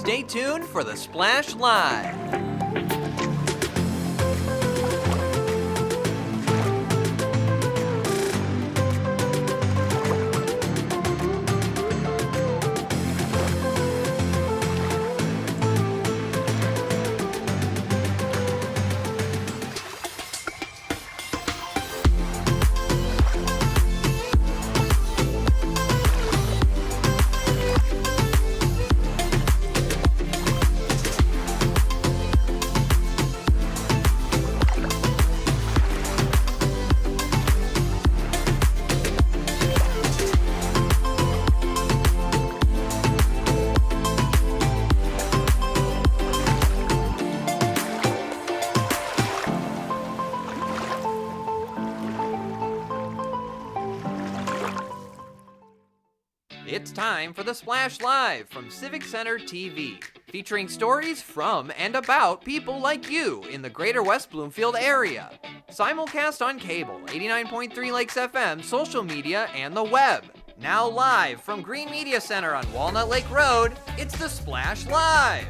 Stay tuned for the Splash Live. It's time for the Splash Live from Civic Center TV, featuring stories from and about people like you in the Greater West Bloomfield area. Simulcast on cable, 89.3 Lakes FM, social media, and the web. Now live from Green Media Center on Walnut Lake Road, it's the Splash Live.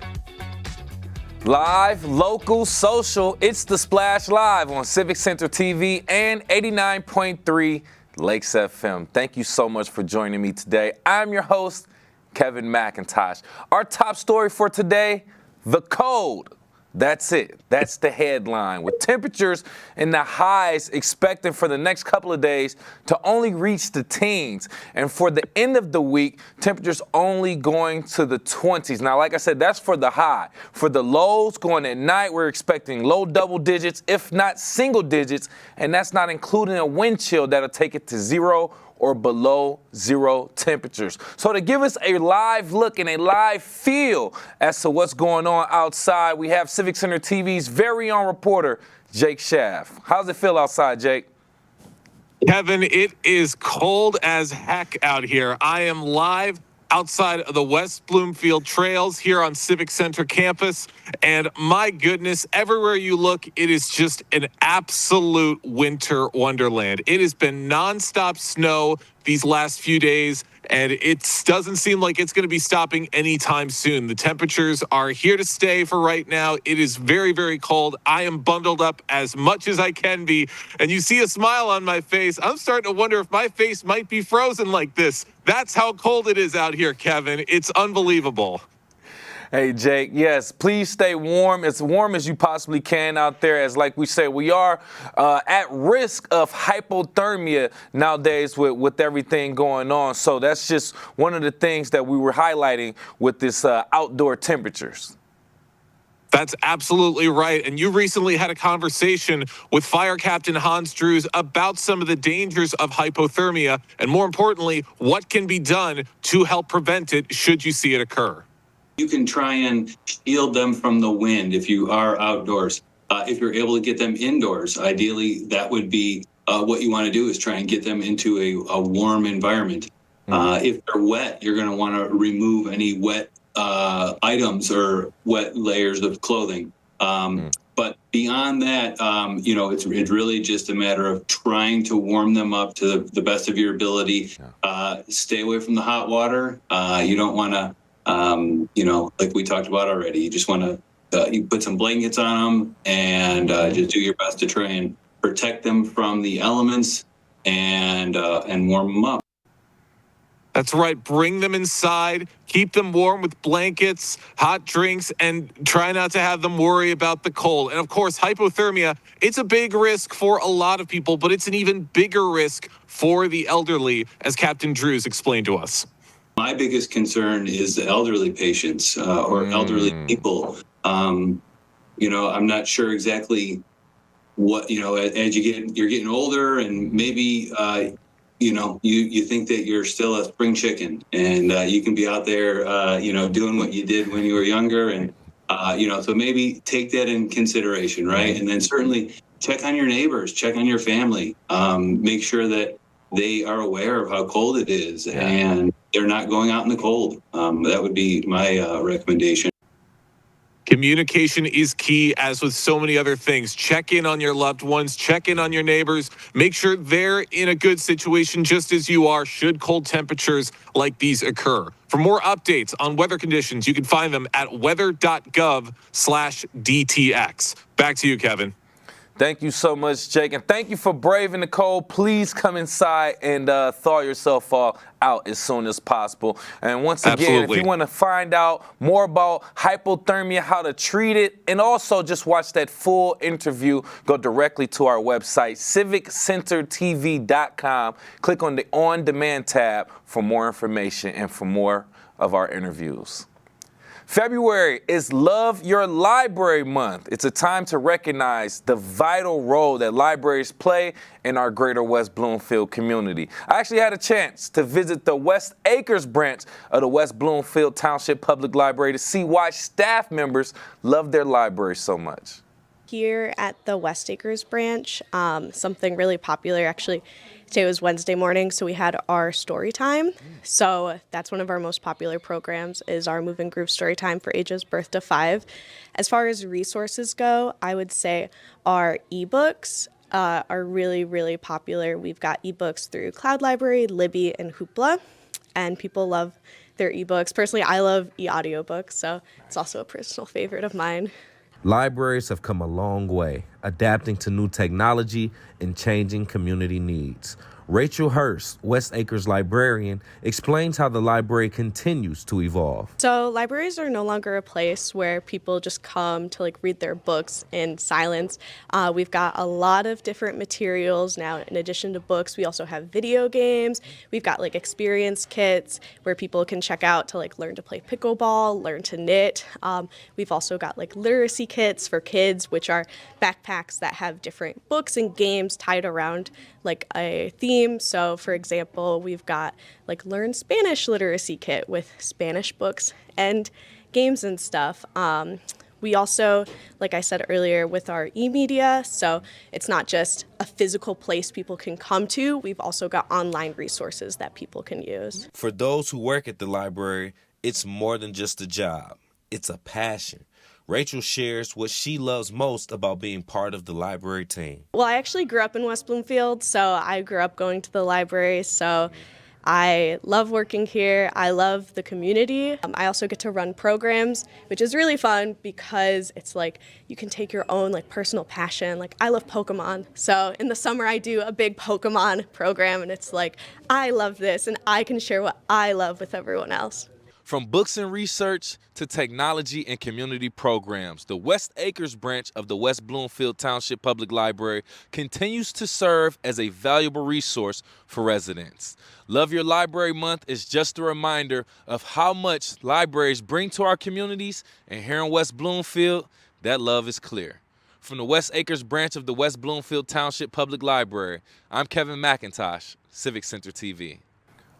Live, local, social, it's the Splash Live on Civic Center TV and 89.3 Lakes FM. Thank you so much for joining me today. I'm your host, Kevin McIntosh. Our top story for today, the cold. That's it. That's the headline. With temperatures in the highs expected for the next couple of days to only reach the teens. And for the end of the week, temperatures only going to the 20s. Now, like I said, that's for the high. For the lows going at night, we're expecting low double digits, if not single digits. And that's not including a wind chill that'll take it to 0 or below 0 temperatures. So to give us a live look and a live feel as to what's going on outside, we have Civic Center TV's very own reporter, Jake Schaff. How's it feel outside, Jake? Kevin, it is cold as heck out here. I am live outside of the West Bloomfield trails here on Civic Center campus. And my goodness, everywhere you look, it is just an absolute winter wonderland. It has been nonstop snow these last few days, and it doesn't seem like it's going to be stopping anytime soon. The temperatures are here to stay for right now. It is very, very cold. I am bundled up as much as I can be, and you see a smile on my face. I'm starting to wonder if my face might be frozen like this. That's how cold it is out here, Kevin. It's unbelievable. Hey, Jake, yes, please stay warm, as warm as you possibly can out there. As like we say, we are at risk of hypothermia nowadays with everything going on. So that's just one of the things that we were highlighting with this outdoor temperatures. That's absolutely right. And you recently had a conversation with Fire Captain Hans Drews about some of the dangers of hypothermia, and more importantly, what can be done to help prevent it should you see it occur. You can try and shield them from the wind if you are outdoors. If you're able to get them indoors, ideally that would be what you want to do, is try and get them into a warm environment. If they're wet, you're going to want to remove any wet items or wet layers of clothing. But beyond that, it's really just a matter of trying to warm them up to the best of your ability. Stay away from the hot water. You don't want to, like we talked about already, you just want to you put some blankets on them and just do your best to try and protect them from the elements and warm them up. That's right. Bring them inside, keep them warm with blankets, hot drinks, and try not to have them worry about the cold. And of course, hypothermia, it's a big risk for a lot of people, but it's an even bigger risk for the elderly, as Captain Drews explained to us. My biggest concern is the elderly patients or elderly people. I'm not sure exactly what, as you're getting older, and maybe, you think that you're still a spring chicken, and you can be out there, doing what you did when you were younger. And, so maybe take that in consideration, right? And then certainly check on your neighbors, check on your family, make sure that they are aware of how cold it is and they're not going out in the cold. That would be my recommendation. Communication is key, as with so many other things. Check in on your loved ones, check in on your neighbors, make sure they're in a good situation just as you are should cold temperatures like these occur. For more updates on weather conditions, you can find them at weather.gov/DTX. Back to you, Kevin. Thank you so much, Jake, and thank you for braving the cold. Please come inside and thaw yourself all out as soon as possible. And once again, Absolutely. if you want to find out more about hypothermia, how to treat it, and also just watch that full interview, go directly to our website, civiccentertv.com. Click on the On Demand tab for more information and for more of our interviews. February is Love Your Library Month. It's a time to recognize the vital role that libraries play in our Greater West Bloomfield community. I actually had a chance to visit the West Acres branch of the West Bloomfield Township Public Library to see why staff members love their library so much. Here at the West Acres branch, something really popular, actually, today was Wednesday morning, so we had our story time. So that's one of our most popular programs, is our moving group story time for ages birth to 5. As far as resources go, I would say our ebooks are really, really popular. We've got ebooks through Cloud Library, Libby, and Hoopla, and people love their ebooks. Personally, I love e-audiobooks, so it's also a personal favorite of mine. Libraries have come a long way, adapting to new technology and changing community needs. Rachel Hurst, West Acres librarian, explains how the library continues to evolve. So libraries are no longer a place where people just come to read their books in silence. We've got a lot of different materials now. In addition to books, we also have video games. We've got experience kits where people can check out to learn to play pickleball, learn to knit. We've also got literacy kits for kids, which are backpacks that have different books and games tied around a theme. So for example, we've got Learn Spanish literacy kit with Spanish books and games and stuff. We also, like I said earlier, with our e-media, so it's not just a physical place people can come to, we've also got online resources that people can use. For those who work at the library, it's more than just a job. It's a passion. Rachel shares what she loves most about being part of the library team. Well, I actually grew up in West Bloomfield, so I grew up going to the library, so I love working here. I love the community. I also get to run programs, which is really fun because it's you can take your own personal passion. I love Pokemon, so in the summer I do a big Pokemon program, and it's I love this, and I can share what I love with everyone else. From books and research to technology and community programs, the West Acres branch of the West Bloomfield Township Public Library continues to serve as a valuable resource for residents. Love Your Library Month is just a reminder of how much libraries bring to our communities, and here in West Bloomfield, that love is clear. From the West Acres branch of the West Bloomfield Township Public Library, I'm Kevin McIntosh, Civic Center TV.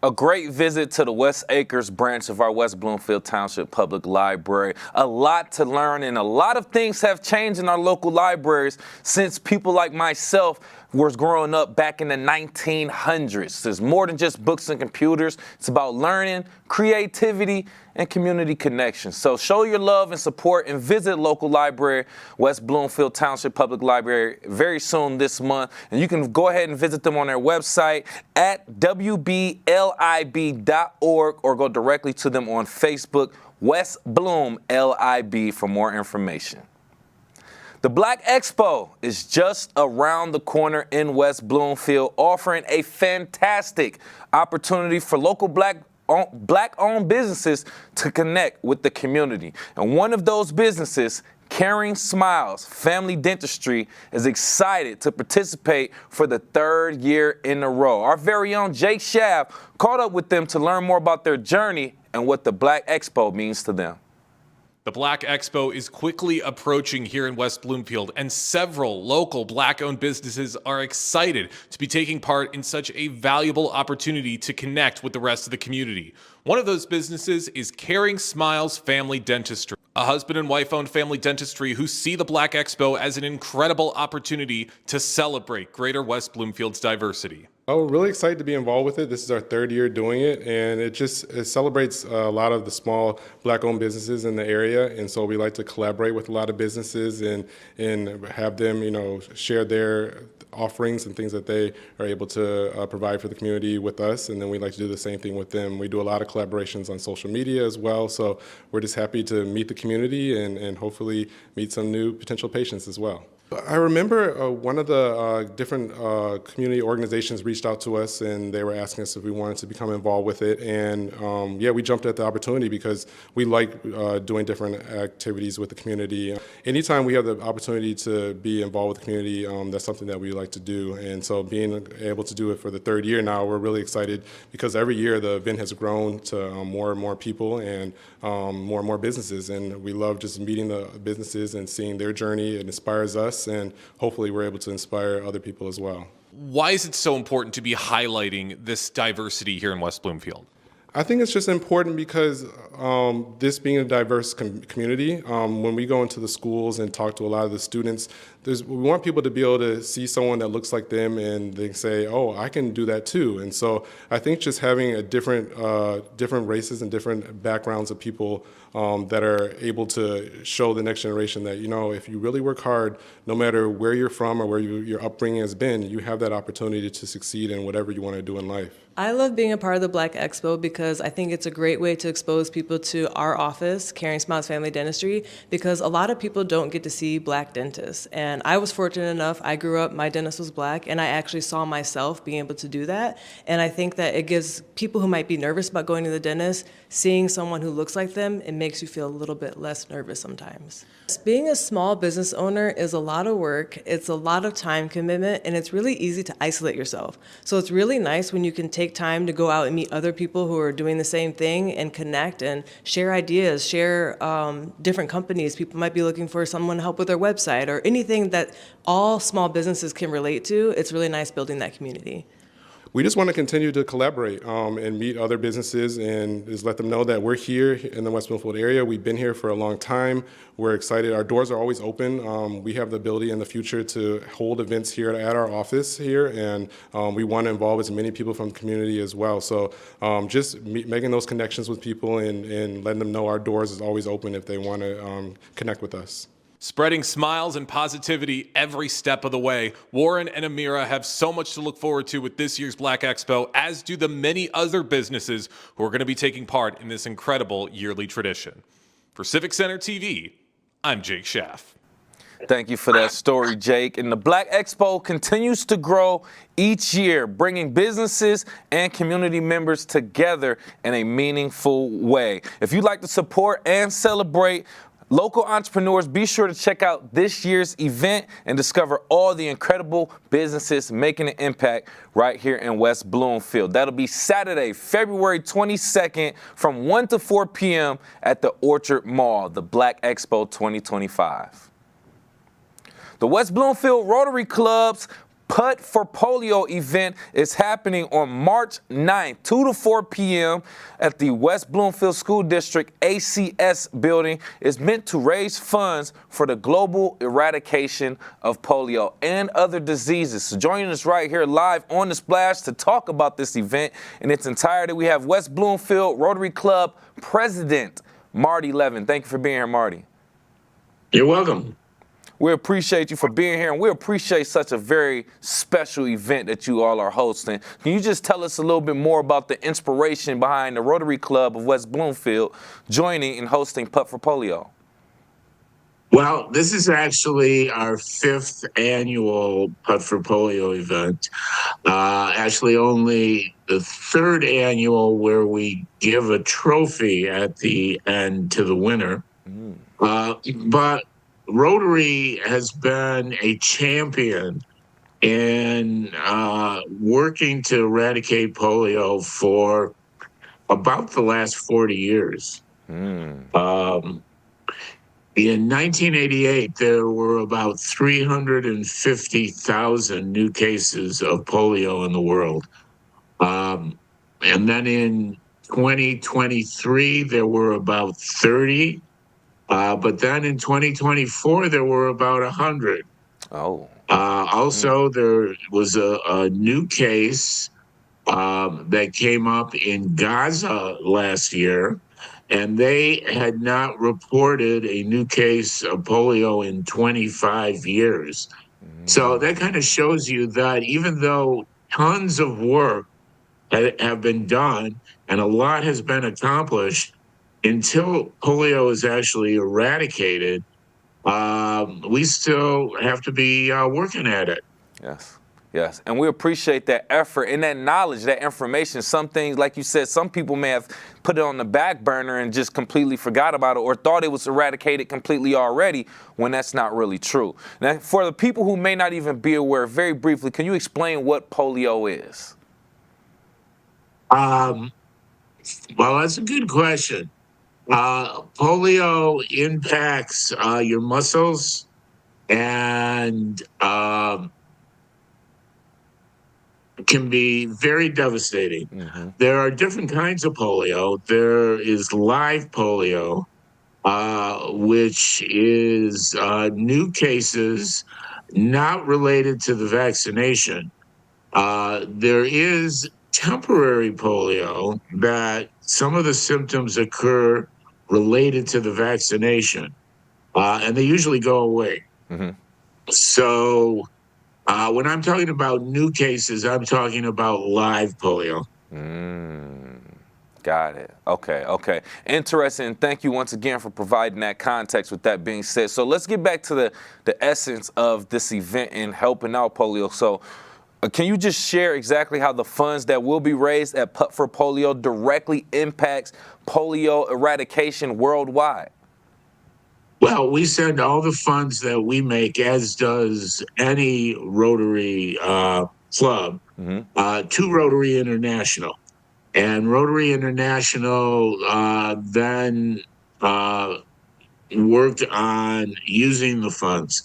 A great visit to the West Acres branch of our West Bloomfield Township Public Library. A lot to learn, and a lot of things have changed in our local libraries since people like myself was growing up back in the 1900s. There's more than just books and computers. It's about learning, creativity, and community connection. So show your love and support and visit local library, West Bloomfield Township Public Library, very soon this month. And you can go ahead and visit them on their website at wblib.org or go directly to them on Facebook, West Bloom LIB, for more information. The Black Expo is just around the corner in West Bloomfield, offering a fantastic opportunity for local Black-owned businesses to connect with the community. And one of those businesses, Caring Smiles Family Dentistry, is excited to participate for the 3rd year in a row. Our very own Jake Schaaf caught up with them to learn more about their journey and what the Black Expo means to them. The Black Expo is quickly approaching here in West Bloomfield, and several local Black-owned businesses are excited to be taking part in such a valuable opportunity to connect with the rest of the community. One of those businesses is Caring Smiles Family Dentistry, a husband and wife-owned family dentistry who see the Black Expo as an incredible opportunity to celebrate Greater West Bloomfield's diversity. Oh, we're really excited to be involved with it. This is our third year doing it, and it celebrates a lot of the small Black-owned businesses in the area. And so we like to collaborate with a lot of businesses and have them, share their offerings and things that they are able to provide for the community with us. And then we like to do the same thing with them. We do a lot of collaborations on social media as well. So we're just happy to meet the community and hopefully meet some new potential patients as well. I remember one of the different community organizations reached out to us, and they were asking us if we wanted to become involved with it. And we jumped at the opportunity because we like doing different activities with the community. Anytime we have the opportunity to be involved with the community, that's something that we like to do. And so being able to do it for the third year now, we're really excited because every year the event has grown to more and more people and more and more businesses. And we love just meeting the businesses and seeing their journey. It inspires us, and hopefully we're able to inspire other people as well. Why is it so important to be highlighting this diversity here in West Bloomfield? I think it's just important because this being a diverse community, when we go into the schools and talk to a lot of the students, we want people to be able to see someone that looks like them and they say, oh, I can do that too. And so I think just having a different races and different backgrounds of people that are able to show the next generation that, if you really work hard, no matter where you're from or where your upbringing has been, you have that opportunity to succeed in whatever you want to do in life. I love being a part of the Black Expo because I think it's a great way to expose people to our office, Caring Smiles Family Dentistry, because a lot of people don't get to see Black dentists. And I was fortunate enough, I grew up, my dentist was Black, and I actually saw myself being able to do that. And I think that it gives people who might be nervous about going to the dentist, seeing someone who looks like them, it makes you feel a little bit less nervous sometimes. Being a small business owner is a lot of work, it's a lot of time commitment, and it's really easy to isolate yourself. So it's really nice when you can take time to go out and meet other people who are doing the same thing and connect and share ideas, share different companies. People might be looking for someone to help with their website or anything that all small businesses can relate to. It's really nice building that community. We just want to continue to collaborate and meet other businesses and just let them know that we're here in the West Bloomfield area. We've been here for a long time. We're excited. Our doors are always open. We have the ability in the future to hold events here at our office here, and we want to involve as many people from the community as well. So just making those connections with people and letting them know our doors is always open if they want to connect with us. Spreading smiles and positivity every step of the way. Warren and Amira have so much to look forward to with this year's Black Expo, as do the many other businesses who are going to be taking part in this incredible yearly tradition. For Civic Center TV, I'm Jake Schaff. Thank you for that story, Jake. And the Black Expo continues to grow each year, bringing businesses and community members together in a meaningful way. If you'd like to support and celebrate local entrepreneurs, be sure to check out this year's event and discover all the incredible businesses making an impact right here in West Bloomfield. That'll be Saturday, February 22nd from 1 to 4 p.m. at the Orchard Mall, the Black Expo 2025. The West Bloomfield Rotary Club's Putt for Polio event is happening on March 9th, 2 to 4 p.m. at the West Bloomfield School District ACS building. It's meant to raise funds for the global eradication of polio and other diseases. So joining us right here live on The Splash to talk about this event in its entirety, we have West Bloomfield Rotary Club President Marty Levin. Thank you for being here, Marty. You're welcome. We appreciate you for being here, and we appreciate such a very special event that you all are hosting. Can you just tell us a little bit more about the inspiration behind the Rotary Club of West Bloomfield joining and hosting Putt for Polio? Well, this is actually our 5th annual Putt for Polio event. Actually, only the 3rd annual where we give a trophy at the end to the winner. But Rotary has been a champion in working to eradicate polio for about the last 40 years. In 1988, there were about 350,000 new cases of polio in the world. And then in 2023, there were about 30. But then in 2024, there were about 100. Oh. Also, there was a new case that came up in Gaza last year, and they had not reported a new case of polio in 25 years. So that kind of shows you that even though tons of work have been done and a lot has been accomplished, until polio is actually eradicated, we still have to be working at it. Yes. Yes. And we appreciate that effort and that knowledge, that information. Some things, like you said, some people may have put it on the back burner and just completely forgot about it or thought it was eradicated completely already when that's not really true. Now, for the people who may not even be aware, very briefly, can you explain what polio is? Well, that's a good question. Polio impacts your muscles and can be very devastating. There are different kinds of polio. There is live polio, which is new cases not related to the vaccination. There is temporary polio that some of the symptoms occur related to the vaccination, and they usually go away. So when I'm talking about new cases, I'm talking about live polio. Got it. Okay, okay. Interesting. Thank you once again for providing that context with that being said. So let's get back to the essence of this event and helping out polio. So can you just share exactly how the funds that will be raised at Putt for Polio directly impacts polio eradication worldwide? Well, we send all the funds that we make, as does any Rotary club, to Rotary International. And Rotary International then worked on using the funds.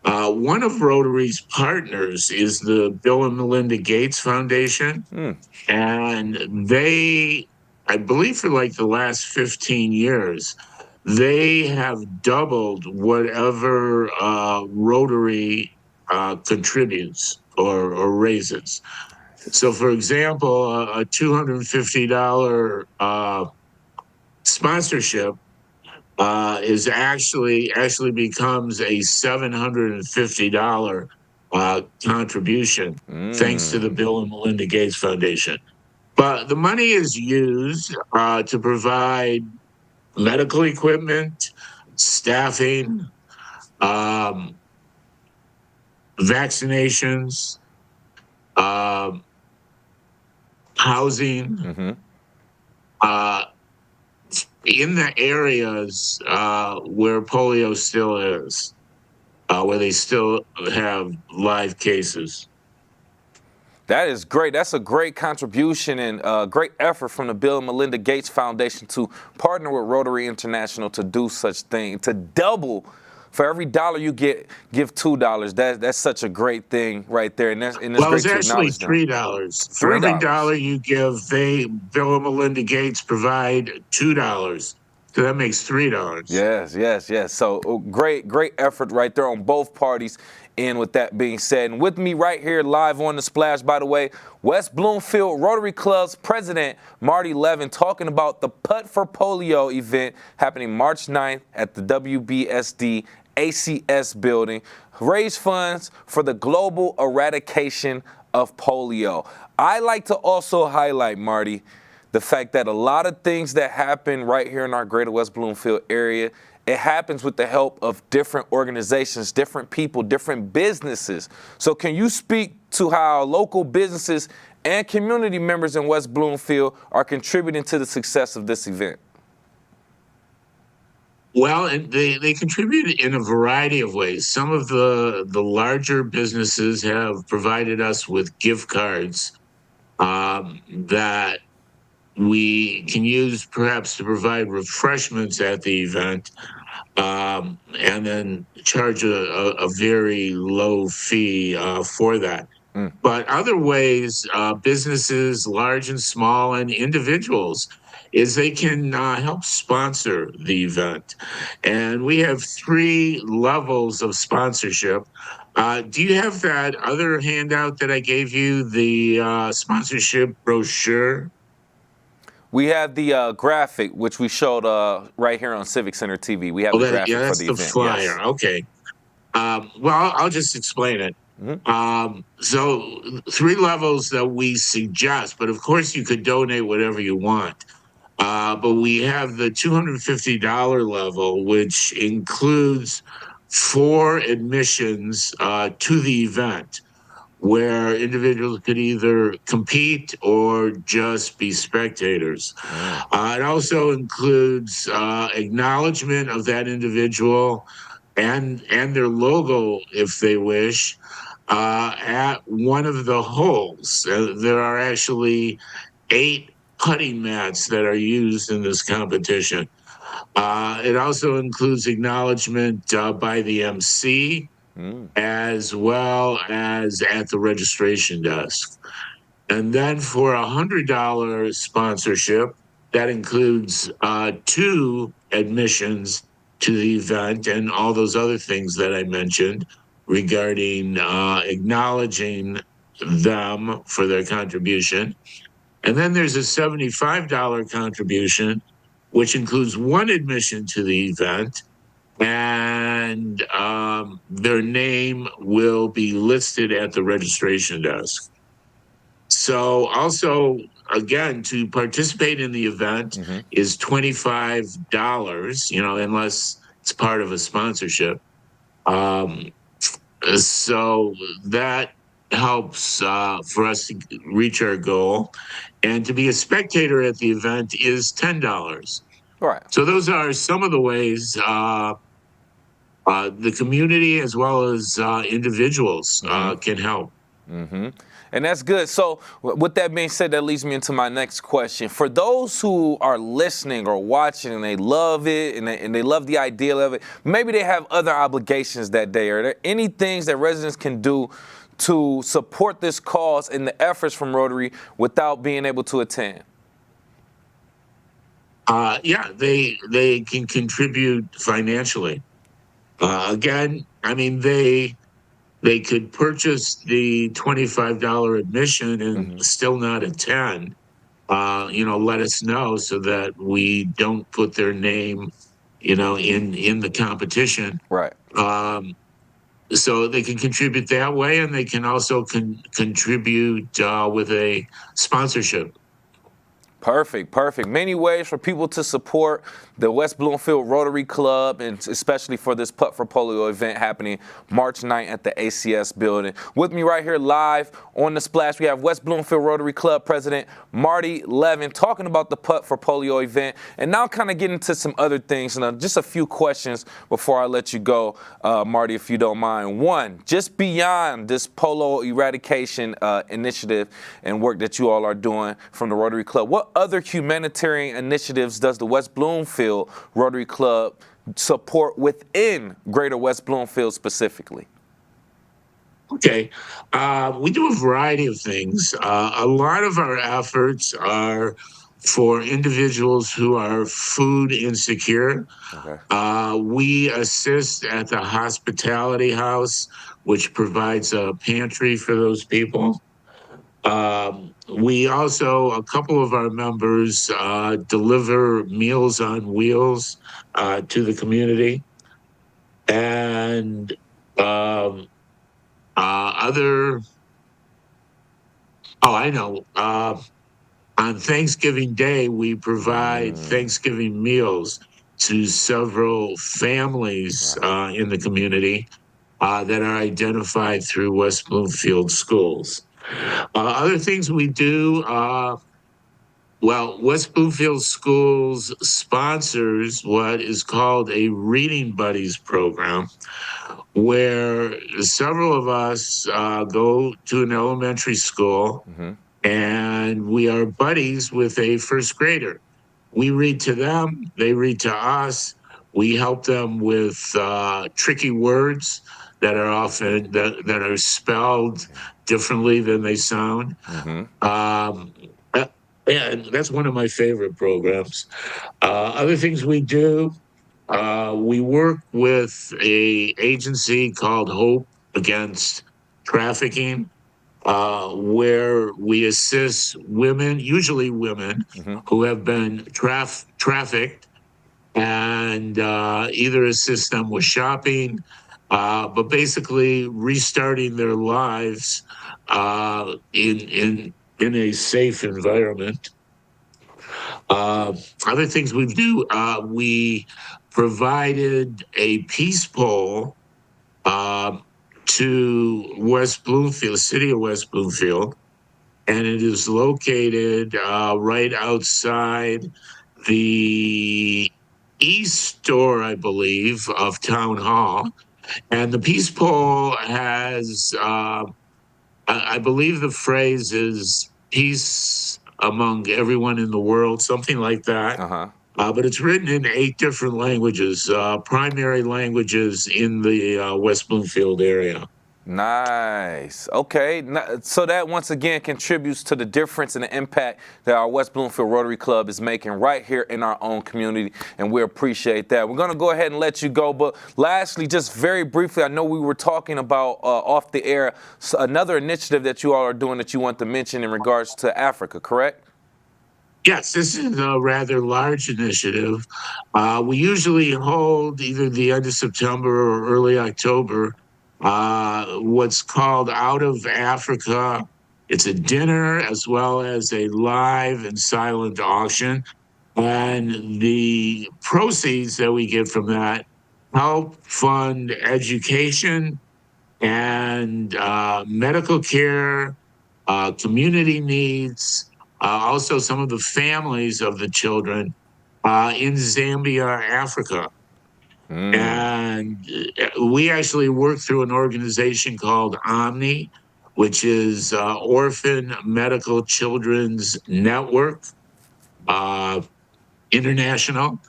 One of Rotary's partners is the Bill and Melinda Gates Foundation. And they, I believe for like the last 15 years, they have doubled whatever Rotary contributes or raises. So, for example, a $250 sponsorship is actually becomes a $750 contribution, thanks to the Bill and Melinda Gates Foundation. But the money is used to provide medical equipment, staffing, vaccinations, housing, in the areas where polio still is, where they still have live cases. That is great. That's a great contribution and great effort from the Bill and Melinda Gates Foundation to partner with Rotary International to do such thing, to double. For every dollar you get, give $2. That's such a great thing right there. And it's Well, great it's to actually acknowledge $3. For every dollar you give, Bill and Melinda Gates provide $2. So that makes $3. Yes, yes, yes. So great effort right there on both parties. And with that being said, and with me right here live on the Splash, by the way, West Bloomfield Rotary Club's president, Marty Levin, talking about the Putt for Polio event happening March 9th at the WBSD ACS building. Raise funds for the global eradication of polio. I like to also highlight, Marty, the fact that a lot of things that happen right here in our Greater West Bloomfield area, it happens with the help of different organizations, different people, different businesses. So can you speak to how local businesses and community members in West Bloomfield are contributing to the success of this event? Well, and they contribute in a variety of ways. Some of the larger businesses have provided us with gift cards that we can use perhaps to provide refreshments at the event, and then charge a very low fee for that. But other ways, businesses, large and small, and individuals, is they can help sponsor the event. And we have 3 levels of sponsorship. Do you have that other handout that I gave you, the sponsorship brochure? We have the graphic, which we showed right here on Civic Center TV. We have Oh, the yeah, graphic for that's the the event. flyer. Yes. Okay. Well, I'll just explain it. So 3 levels that we suggest, but of course you could donate whatever you want. But we have the $250 level, which includes 4 admissions to the event, where individuals could either compete or just be spectators. It also includes acknowledgement of that individual and their logo, if they wish, at one of the holes. There are actually 8 putting mats that are used in this competition. It also includes acknowledgement by the MC, as well as at the registration desk. And then for $100 sponsorship, that includes 2 admissions to the event and all those other things that I mentioned regarding acknowledging them for their contribution. And then there's a $75 contribution, which includes 1 admission to the event, and their name will be listed at the registration desk. So also, again, to participate in the event is $25, unless it's part of a sponsorship. So that helps for us to reach our goal. And to be a spectator at the event is $10. Right. So those are some of the ways the community as well as individuals can help. And that's good. So with that being said, that leads me into my next question. For those who are listening or watching and they love it and they love the idea of it, maybe they have other obligations that day. Are there any things that residents can do to support this cause and the efforts from Rotary without being able to attend? Yeah, they can contribute financially. Again, I mean, they could purchase the $25 admission and still not attend. Let us know so that we don't put their name, in the competition. Right. So they can contribute that way, and they can also contribute with a sponsorship. Perfect. Many ways for people to support the West Bloomfield Rotary Club, and especially for this Putt for Polio event happening March 9th at the ACS building. With me right here live on The Splash, we have West Bloomfield Rotary Club President Marty Levin talking about the Putt for Polio event, and now kind of getting into some other things. And just a few questions before I let you go, Marty, if you don't mind. One, just beyond this polio eradication initiative and work that you all are doing from the Rotary Club, what other humanitarian initiatives does the West Bloomfield Rotary Club support within Greater West Bloomfield specifically? Okay. We do a variety of things. A lot of our efforts are for individuals who are food insecure. Okay. We assist at the Hospitality House, which provides a pantry for those people. We also, a couple of our members deliver Meals on Wheels to the community. And on Thanksgiving Day, we provide Thanksgiving meals to several families in the community that are identified through West Bloomfield schools. Other things we do, West Bloomfield Schools sponsors what is called a Reading Buddies program, where several of us go to an elementary school and we are buddies with a first grader. We read to them, they read to us. We help them with tricky words that are often that are spelled differently than they sound. And that's one of my favorite programs. Other things we do, we work with a agency called Hope against trafficking, where we assist women, usually women, who have been trafficked, and either assist them with shopping, but basically restarting their lives in a safe environment. Other things we do, we provided a peace pole to West Bloomfield, the city of West Bloomfield, and it is located right outside the east door, I believe, of Town Hall. And the peace pole has, I believe the phrase is peace among everyone in the world, something like that. But it's written in 8 different languages, primary languages in the West Bloomfield area. Nice. Okay. So that once again contributes to the difference and the impact that our West Bloomfield Rotary Club is making right here in our own community, and we appreciate that. We're going to go ahead and let you go, but lastly, just very briefly, I know we were talking about off the air, another initiative that you all are doing that you want to mention in regards to Africa, correct? Yes, this is a rather large initiative. We usually hold either the end of September or early October what's called Out of Africa. It's a dinner as well as a live and silent auction. And the proceeds that we get from that help fund education and medical care, community needs, also some of the families of the children in Zambia, Africa. And we actually work through an organization called Omni, which is Orphan Medical Children's Network International.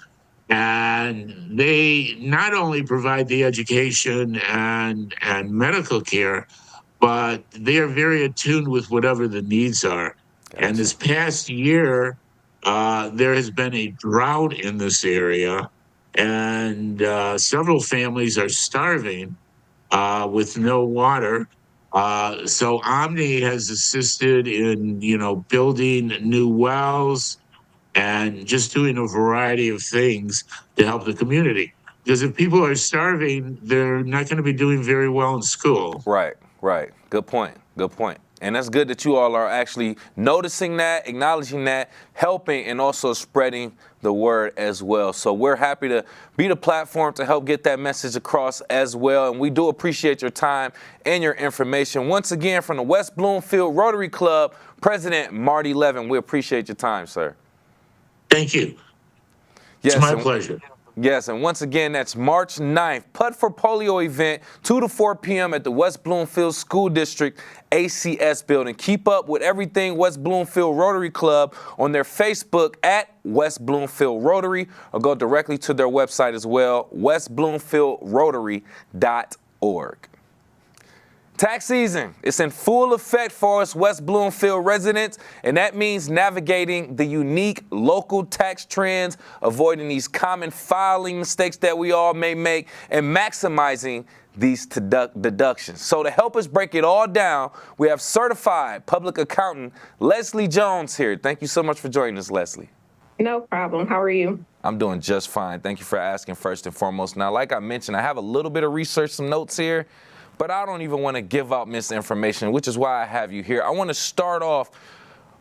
And they not only provide the education and medical care, but they are very attuned with whatever the needs are. Gotcha. And this past year, there has been a drought in this area, and several families are starving with no water. So Omni has assisted in, building new wells and just doing a variety of things to help the community. Because if people are starving, they're not going to be doing very well in school. Right. Good point. And that's good that you all are actually noticing that, acknowledging that, helping, and also spreading the word as well. So we're happy to be the platform to help get that message across as well. And we do appreciate your time and your information. Once again, from the West Bloomfield Rotary Club, President Marty Levin, we appreciate your time, sir. Thank you. It's my pleasure. Yes, and once again, that's March 9th, Putt for Polio event, 2 to 4 p.m. at the West Bloomfield School District ACS building. Keep up with everything West Bloomfield Rotary Club on their Facebook at West Bloomfield Rotary, or go directly to their website as well, westbloomfieldrotary.org. Tax season, it's in full effect for us West Bloomfield residents, and that means navigating the unique local tax trends, avoiding these common filing mistakes that we all may make, and maximizing these deductions. So to help us break it all down, we have certified public accountant Leslie Jones here. Thank you so much for joining us, Leslie. No problem. How are you? I'm doing just fine. Thank you for asking first and foremost. Now, like I mentioned, I have a little bit of research, some notes here, but I don't even want to give out misinformation, which is why I have you here. I want to start off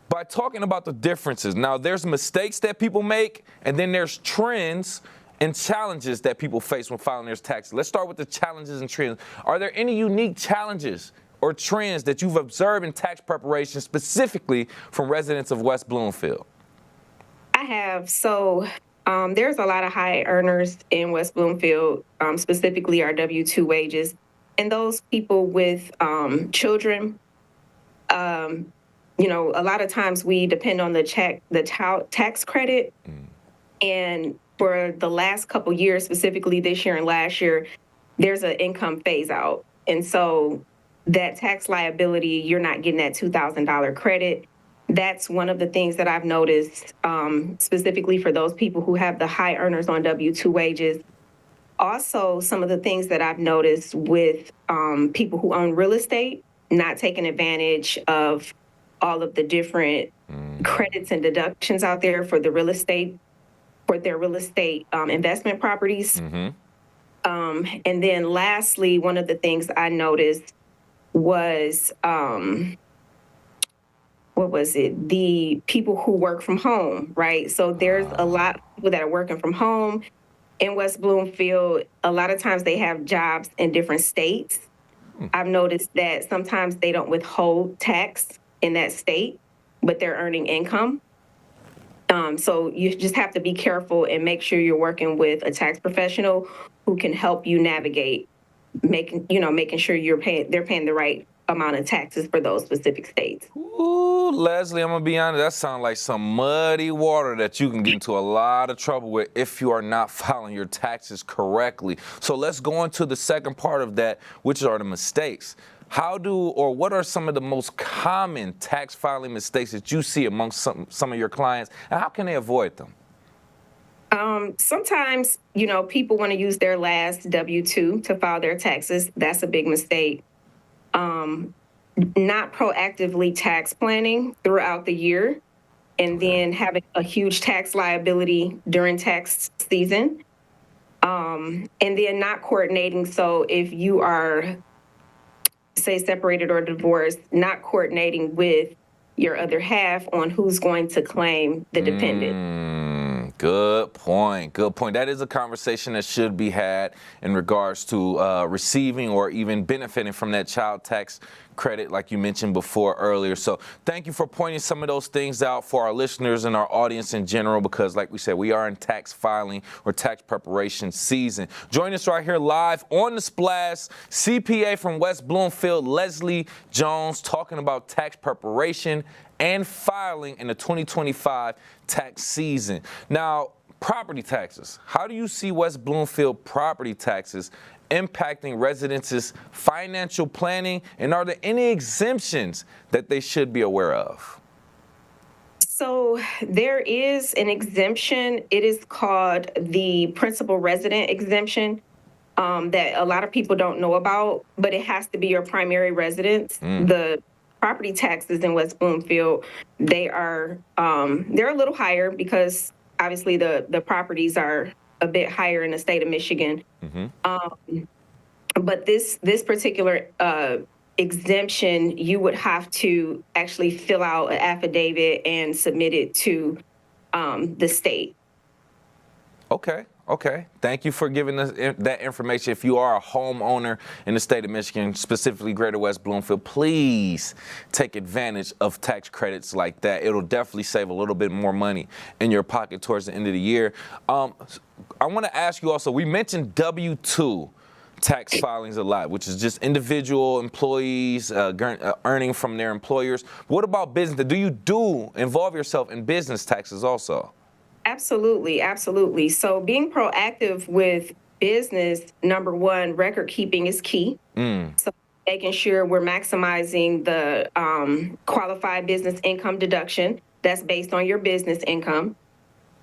by talking about the differences. Now, there's mistakes that people make, and then there's trends and challenges that people face when filing their taxes. Let's start with the challenges and trends. Are there any unique challenges or trends that you've observed in tax preparation, specifically from residents of West Bloomfield? I have. So there's a lot of high earners in West Bloomfield, specifically our W-2 wages. And those people with children, a lot of times we depend on the tax credit. And for the last couple years, specifically this year and last year, there's an income phase out. And so that tax liability, you're not getting that $2,000 credit. That's one of the things that I've noticed, specifically for those people who have the high earners on W-2 wages. Also, some of the things that I've noticed with people who own real estate, not taking advantage of all of the different credits and deductions out there for the real estate, for their real estate investment properties. And then lastly, one of the things I noticed was, what was it? The people who work from home, right? So there's a lot of people that are working from home in West Bloomfield. A lot of times they have jobs in different states. I've noticed that sometimes they don't withhold tax in that state, but they're earning income. So you just have to be careful and make sure you're working with a tax professional who can help you navigate making sure they're paying the right amount of taxes for those specific states. Ooh, Leslie, I'm gonna be honest, that sounds like some muddy water that you can get into a lot of trouble with if you are not filing your taxes correctly. So let's go into the second part of that, which are the mistakes. What are some of the most common tax filing mistakes that you see amongst some of your clients, and how can they avoid them? Sometimes, people want to use their last W-2 to file their taxes. That's a big mistake. Not proactively tax planning throughout the year, and then having a huge tax liability during tax season. And then not coordinating. So if you are, say, separated or divorced, not coordinating with your other half on who's going to claim the dependent. Good point. Good point. That is a conversation that should be had in regards to receiving or even benefiting from that child tax credit, like you mentioned before earlier. So thank you for pointing some of those things out for our listeners and our audience in general, because like we said, we are in tax filing or tax preparation season. Join us right here live on The Splash, CPA from West Bloomfield, Leslie Jones, talking about tax preparation and filing in the 2025 tax season. Now, property taxes. How do you see West Bloomfield property taxes impacting residents' financial planning, and are there any exemptions that they should be aware of? So there is an exemption. It is called the principal resident exemption that a lot of people don't know about, but it has to be your primary residence. The property taxes in West Bloomfield, they're a little higher because obviously the properties are a bit higher in the state of Michigan. But this particular exemption, you would have to actually fill out an affidavit and submit it to the state. Okay. Thank you for giving us that information. If you are a homeowner in the state of Michigan, specifically Greater West Bloomfield, please take advantage of tax credits like that. It'll definitely save a little bit more money in your pocket towards the end of the year. I want to ask you also, we mentioned W-2 tax filings a lot, which is just individual employees earning from their employers. What about business? Do you involve yourself in business taxes also? Absolutely. So being proactive with business, number one, record keeping is key. So making sure we're maximizing the qualified business income deduction that's based on your business income,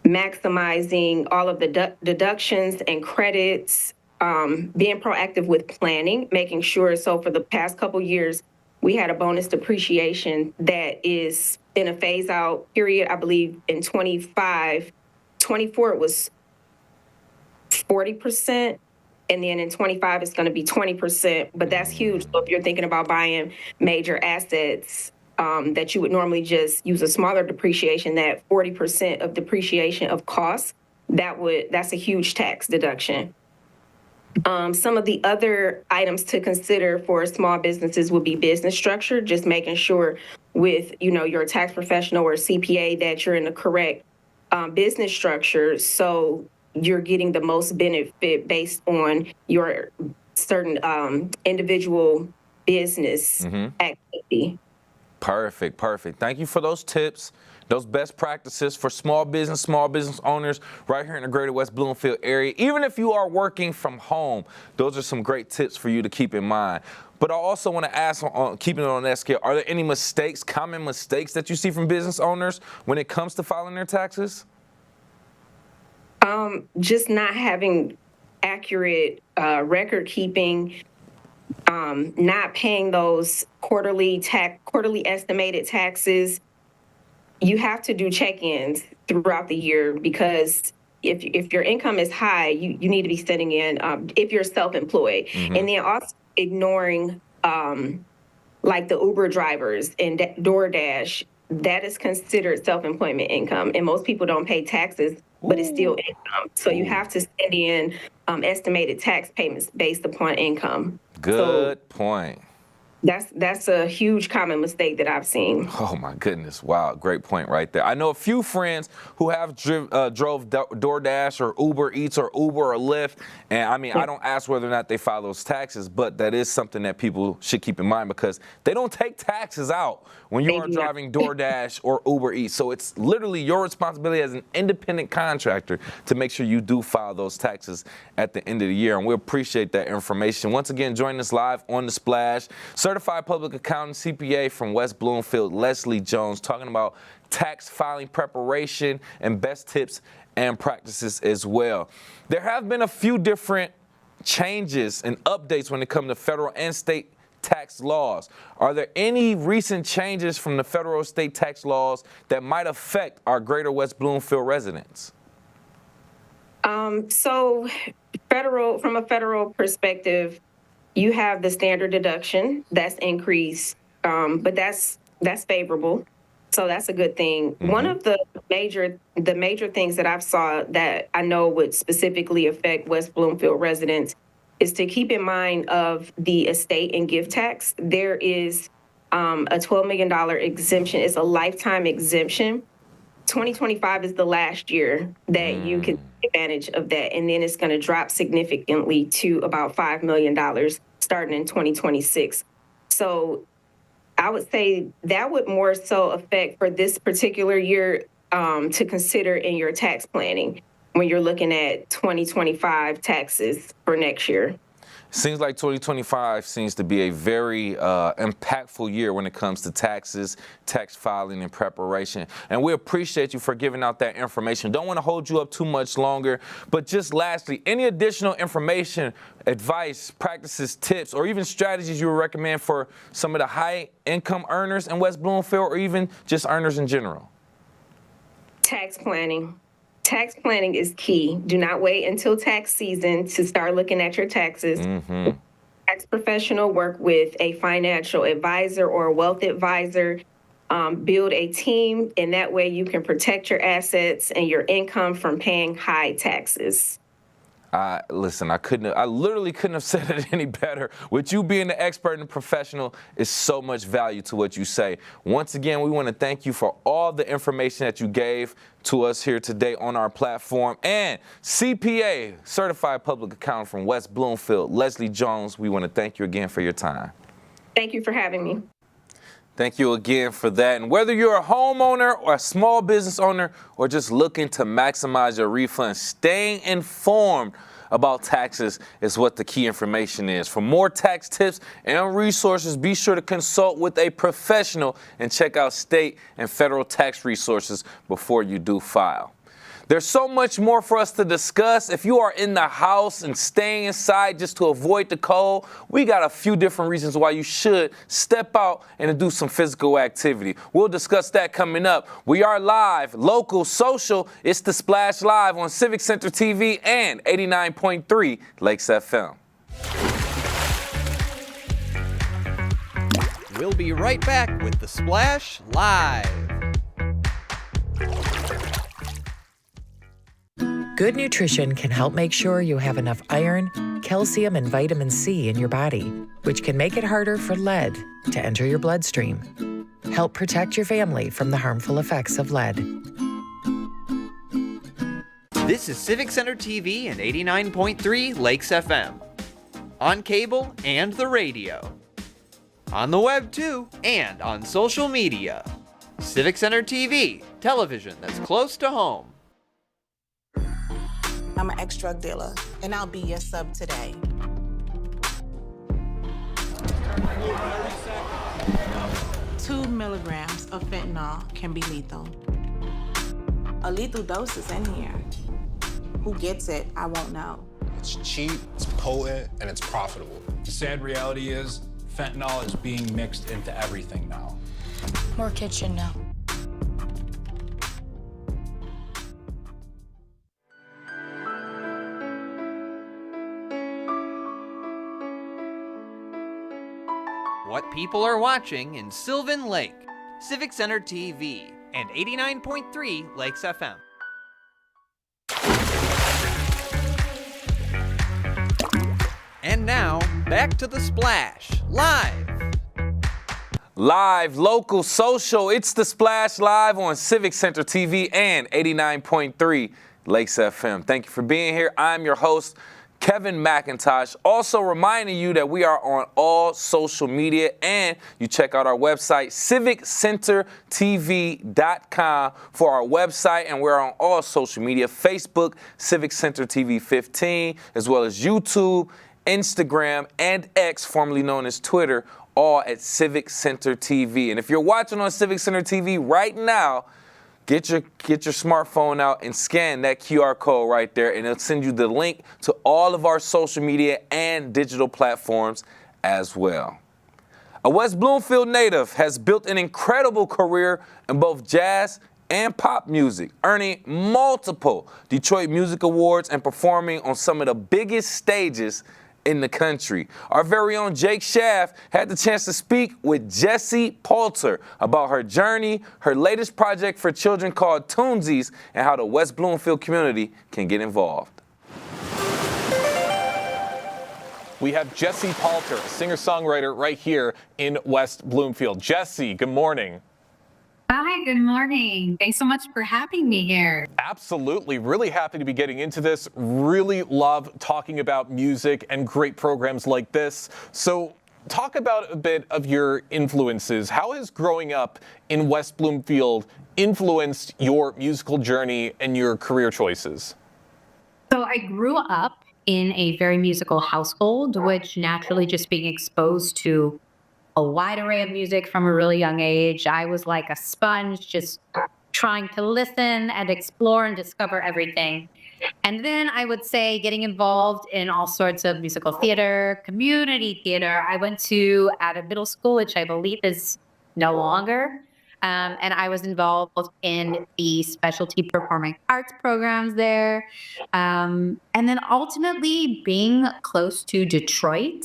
maximizing all of the deductions and credits, being proactive with planning, making sure. So for the past couple years, we had a bonus depreciation that is in a phase out period. I believe in 24 it was 40%, and then in 25 it's going to be 20%. But that's huge. So if you're thinking about buying major assets that you would normally just use a smaller depreciation, that 40% of depreciation of costs, that's a huge tax deduction. Some of the other items to consider for small businesses would be business structure, just making sure with, your tax professional or CPA that you're in the correct business structure, so you're getting the most benefit based on your certain individual business activity. Perfect. Thank you for those tips, those best practices for small business owners right here in the Greater West Bloomfield area. Even if you are working from home, those are some great tips for you to keep in mind. But I also want to ask, keeping it on that scale, are there any common mistakes that you see from business owners when it comes to filing their taxes? Just not having accurate record keeping, not paying those quarterly estimated taxes. You have to do check-ins throughout the year, because if your income is high, you need to be sending in, if you're self-employed. And then also ignoring like the Uber drivers and DoorDash, that is considered self-employment income. And most people don't pay taxes, but it's still income. So you have to send in estimated tax payments based upon income. Good point. That's a huge common mistake that I've seen. Oh my goodness! Wow, great point right there. I know a few friends who have drove DoorDash or Uber Eats or Uber or Lyft, and I mean, I don't ask whether or not they file those taxes, but that is something that people should keep in mind, because they don't take taxes out when you are driving DoorDash or Uber Eats. So it's literally your responsibility as an independent contractor to make sure you do file those taxes at the end of the year, and we appreciate that information. Once again, joining us live on The Splash, Certified Public Accountant, CPA from West Bloomfield, Leslie Jones, talking about tax filing preparation and best tips and practices as well. There have been a few different changes and updates when it comes to federal and state tax laws. Are there any recent changes from the federal or state tax laws that might affect our Greater West Bloomfield residents? So from a federal perspective, you have the standard deduction that's increased, but that's favorable. So that's a good thing. One of the major things that I've saw that I know would specifically affect West Bloomfield residents is to keep in mind of the estate and gift tax. There is a $12 million exemption. It's a lifetime exemption. 2025 is the last year that you can take advantage of that, and then it's going to drop significantly to about $5 million starting in 2026. So I would say that would more so affect for this particular year to consider in your tax planning when you're looking at 2025 taxes for next year. Seems like 2025 seems to be a very impactful year when it comes to taxes, tax filing, and preparation. And we appreciate you for giving out that information. Don't want to hold you up too much longer, but just lastly, any additional information, advice, practices, tips, or even strategies you would recommend for some of the high-income earners in West Bloomfield, or even just earners in general? Tax planning. Tax planning is key. Do not wait until tax season to start looking at your taxes. Tax professional, work with a financial advisor or a wealth advisor. Build a team, and that way you can protect your assets and your income from paying high taxes. Listen, I literally couldn't have said it any better. With you being the expert and the professional is so much value to what you say. Once again, we want to thank you for all the information that you gave to us here today on our platform. And CPA, Certified Public Accountant from West Bloomfield, Leslie Jones, we want to thank you again for your time. Thank you for having me. Thank you again for that. And whether you're a homeowner or a small business owner or just looking to maximize your refund, staying informed about taxes is what the key information is. For more tax tips and resources, be sure to consult with a professional and check out state and federal tax resources before you do file. There's so much more for us to discuss. If you are in the house and staying inside just to avoid the cold, we got a few different reasons why you should step out and do some physical activity. We'll discuss that coming up. We are live, local, social. It's The Splash Live on Civic Center TV and 89.3 Lakes FM. We'll be right back with The Splash Live. Good nutrition can help make sure you have enough iron, calcium, and vitamin C in your body, which can make it harder for lead to enter your bloodstream. Help protect your family from the harmful effects of lead. This is Civic Center TV and 89.3 Lakes FM. On cable and the radio. On the web too, and on social media. Civic Center TV, television that's close to home. I'm an ex-drug dealer, and I'll be your sub today. Two milligrams of fentanyl can be lethal. A lethal dose is in here. Who gets it, I won't know. It's cheap, it's potent, and it's profitable. The sad reality is fentanyl is being mixed into everything now. More kids should know. What people are watching in Sylvan Lake, Civic Center TV, and 89.3 Lakes FM. And now, back to The Splash, live. Live, local, social, it's The Splash Live on Civic Center TV and 89.3 Lakes FM. Thank you for being here. I'm your host, Kevin McIntosh. Also reminding you that we are on all social media and you check out our website, civiccentertv.com for our website, and we're on all social media, Facebook, Civic Center TV 15, as well as YouTube, Instagram, and X, formerly known as Twitter, all at Civic Center TV. And if you're watching on Civic Center TV right now, get your smartphone out and scan that QR code right there, and it'll send you the link to all of our social media and digital platforms as well. A West Bloomfield native has built an incredible career in both jazz and pop music, earning multiple Detroit Music Awards and performing on some of the biggest stages in the country. Our very own Jake Schaff had the chance to speak with Jessie Poulter about her journey, her latest project for children called Toonsies, and how the West Bloomfield community can get involved. We have Jessie Poulter, a singer-songwriter right here in West Bloomfield. Jessie, good morning. Hi, good morning. Thanks so much for having me here. Absolutely. Really happy to be getting into this. Really love talking about music and great programs like this. So talk about a bit of your influences. How has growing up in West Bloomfield influenced your musical journey and your career choices? So I grew up in a very musical household, which naturally just being exposed to a wide array of music from a really young age. I was like a sponge, just trying to listen and explore and discover everything. And then I would say getting involved in all sorts of musical theater, community theater. I went to at a middle school, which I believe is no longer. And I was involved in the specialty performing arts programs there. And then ultimately being close to Detroit.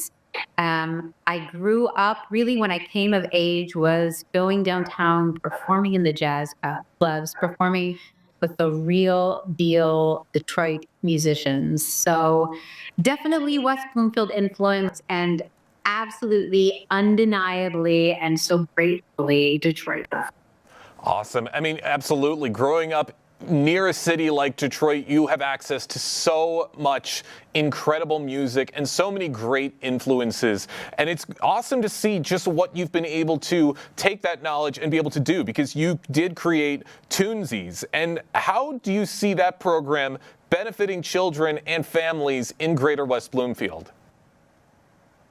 I grew up really when I came of age was going downtown, performing in the jazz clubs, performing with the real deal Detroit musicians. So definitely West Bloomfield influence and absolutely undeniably and so gratefully Detroit. Awesome. I mean, absolutely. Growing up near a city like Detroit, you have access to so much incredible music and so many great influences. And it's awesome to see just what you've been able to take that knowledge and be able to do, because you did create Toonsies. And how do you see that program benefiting children and families in Greater West Bloomfield?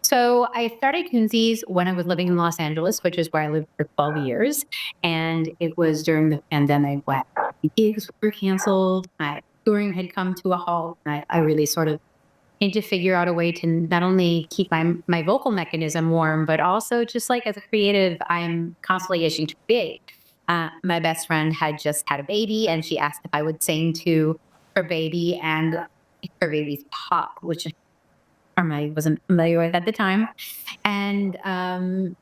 So I started Toonsies when I was living in Los Angeles, which is where I lived for 12 years. And it was during the pandemic when gigs were canceled. Touring had come to a halt. I really sort of need to figure out a way to not only keep my vocal mechanism warm, but also just like as a creative, I'm constantly itching to create. My best friend had just had a baby, and she asked if I would sing to her baby and her baby's pop, which I wasn't familiar with at the time. And I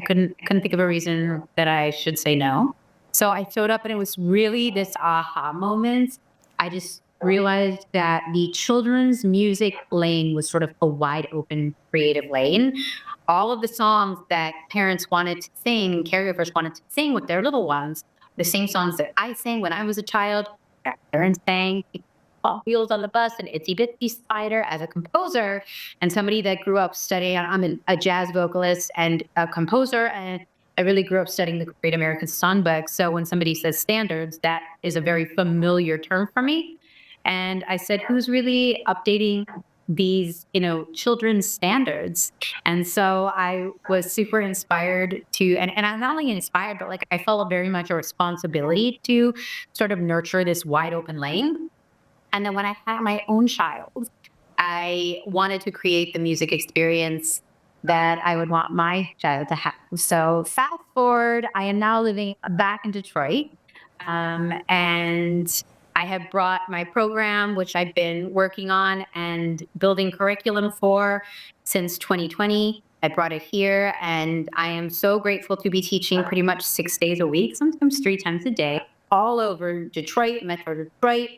couldn't think of a reason that I should say no. So I showed up, and it was really this aha moment. I just realized that the children's music lane was sort of a wide open creative lane. All of the songs that parents wanted to sing, caregivers wanted to sing with their little ones, the same songs that I sang when I was a child, that parents sang, Wheels on the Bus and Itsy Bitsy Spider as a composer and somebody that grew up studying. I'm a jazz vocalist and a composer, and I really grew up studying the Great American Songbook. So when somebody says standards, that is a very familiar term for me. And I said, who's really updating these, children's standards? And so I was super inspired to, and I'm not only inspired, but like I felt very much a responsibility to sort of nurture this wide open lane. And then when I had my own child, I wanted to create the music experience that I would want my child to have. So fast forward, I am now living back in Detroit. And I have brought my program, which I've been working on and building curriculum for since 2020. I brought it here, and I am so grateful to be teaching pretty much 6 days a week, sometimes 3 times a day, all over Detroit, Metro Detroit,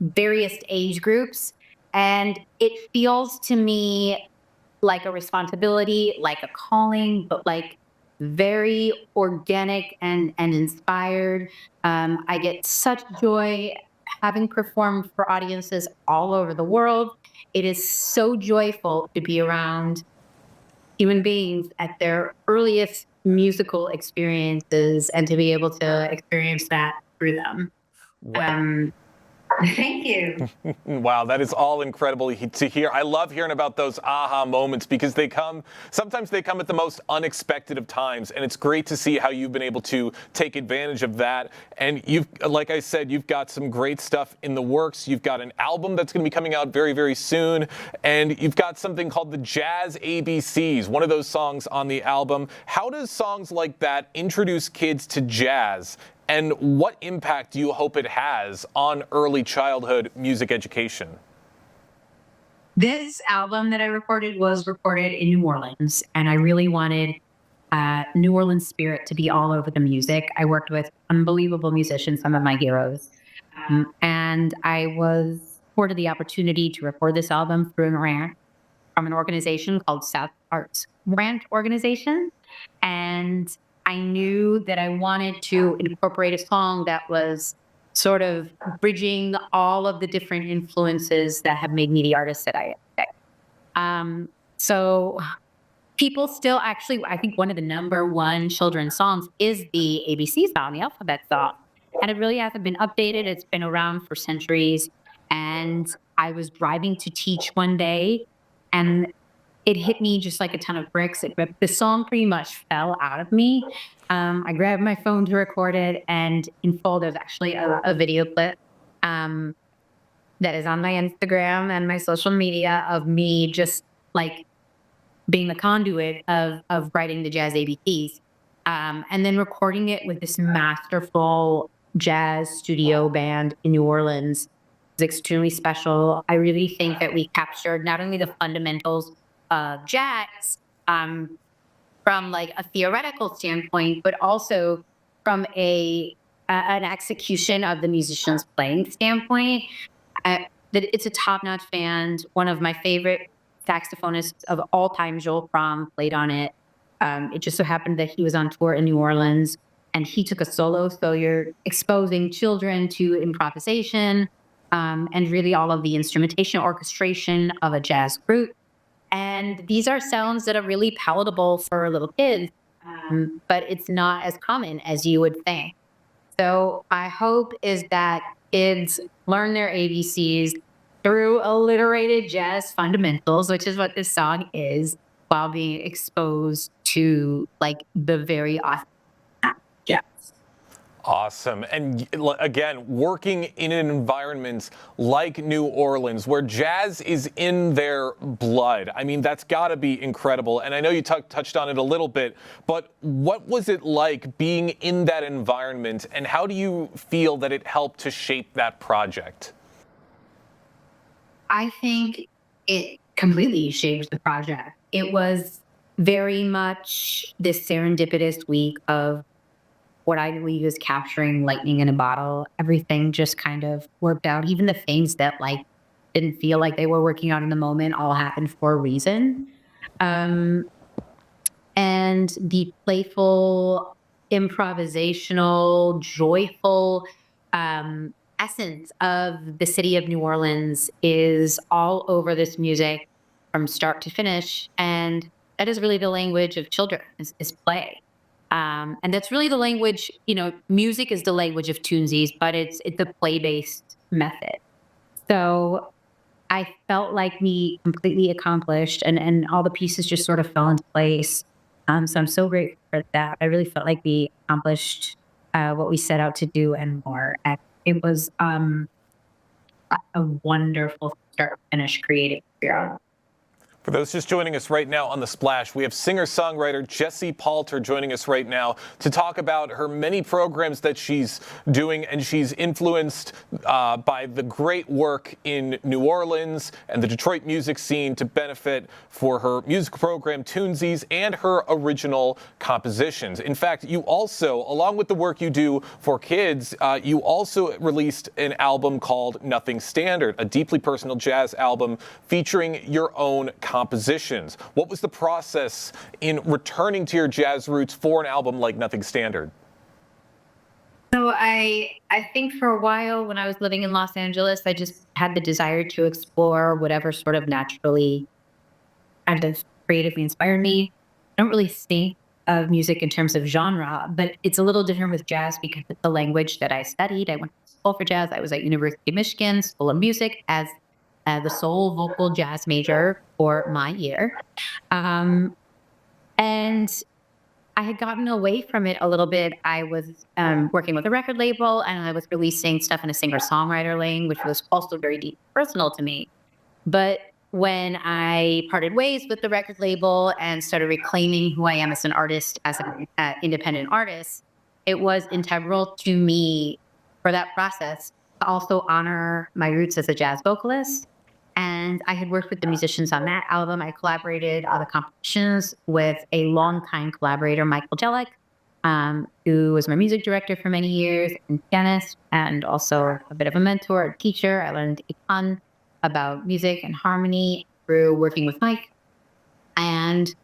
various age groups. And it feels to me like a responsibility, like a calling, but like very organic and inspired. I get such joy having performed for audiences all over the world. It is so joyful to be around human beings at their earliest musical experiences and to be able to experience that through them. Thank you. Wow, that is all incredible to hear. I love hearing about those aha moments because sometimes they come at the most unexpected of times, and it's great to see how you've been able to take advantage of that. And like I said, you've got some great stuff in the works. You've got an album that's going to be coming out very, very soon, and you've got something called the Jazz ABCs, one of those songs on the album. How does songs like that introduce kids to jazz? And what impact do you hope it has on early childhood music education? This album that I recorded was recorded in New Orleans, and I really wanted New Orleans spirit to be all over the music. I worked with unbelievable musicians, some of my heroes, and I was afforded the opportunity to record this album through a grant from an organization called South Arts Grant Organization, and I knew that I wanted to incorporate a song that was sort of bridging all of the different influences that have made me the artist that I am. So people still actually, I think one of the number one children's songs is the ABC song, the alphabet song. And it really hasn't been updated. It's been around for centuries. And I was driving to teach one day, and it hit me just like a ton of bricks. The song pretty much fell out of me. I grabbed my phone to record it, and in full, there's actually a video clip that is on my Instagram and my social media of me just like being the conduit of writing the Jazz ABCs, and then recording it with this masterful jazz studio band in New Orleans. It's extremely special. I really think that we captured not only the fundamentals of jazz from like a theoretical standpoint, but also from an execution of the musician's playing standpoint. That it's a top-notch band. One of my favorite saxophonists of all time, Joel Fromm, played on it. It just so happened that he was on tour in New Orleans, and he took a solo. So you're exposing children to improvisation and really all of the instrumentation, orchestration of a jazz group. And these are sounds that are really palatable for little kids, but it's not as common as you would think. So my hope is that kids learn their ABCs through alliterated jazz fundamentals, which is what this song is, while being exposed to like the very authentic jazz. Awesome. And again, working in an environment like New Orleans where jazz is in their blood. I mean, that's got to be incredible. And I know you touched on it a little bit, but what was it like being in that environment, and how do you feel that it helped to shape that project? I think it completely shaped the project. It was very much this serendipitous week of what I believe is capturing lightning in a bottle. Everything just kind of worked out. Even the things that like didn't feel like they were working out in the moment all happened for a reason. And the playful, improvisational, joyful essence of the city of New Orleans is all over this music from start to finish. And that is really the language of children, is play. And that's really the language, music is the language of tunesies, but it's a play-based method. So I felt like we completely accomplished, and all the pieces just sort of fell into place. So I'm so grateful for that. I really felt like we accomplished what we set out to do and more. And it was a wonderful start to finish creating your. For those just joining us right now on The Splash, we have singer-songwriter Jessie Palter joining us right now to talk about her many programs that she's doing, and she's influenced by the great work in New Orleans and the Detroit music scene to benefit for her music program Tunesies and her original compositions. In fact, you also, along with the work you do for kids, you also released an album called Nothing Standard, a deeply personal jazz album featuring your own compositions. What was the process in returning to your jazz roots for an album like Nothing Standard? So I think for a while when I was living in Los Angeles, I just had the desire to explore whatever sort of naturally kind of creatively inspired me. I don't really think of music in terms of genre, but it's a little different with jazz because it's a language that I studied. I went to school for jazz. I was at University of Michigan School of Music as the sole vocal jazz major for my year. And I had gotten away from it a little bit. I was working with a record label and I was releasing stuff in a singer-songwriter lane, which was also very deep personal to me. But when I parted ways with the record label and started reclaiming who I am as an artist, as an independent artist, it was integral to me for that process to also honor my roots as a jazz vocalist. And I had worked with the musicians on that album. I collaborated on the compositions with a longtime collaborator, Michael Jellick, who was my music director for many years, and pianist, and also a bit of a mentor, a teacher. I learned a ton about music and harmony through working with Mike. And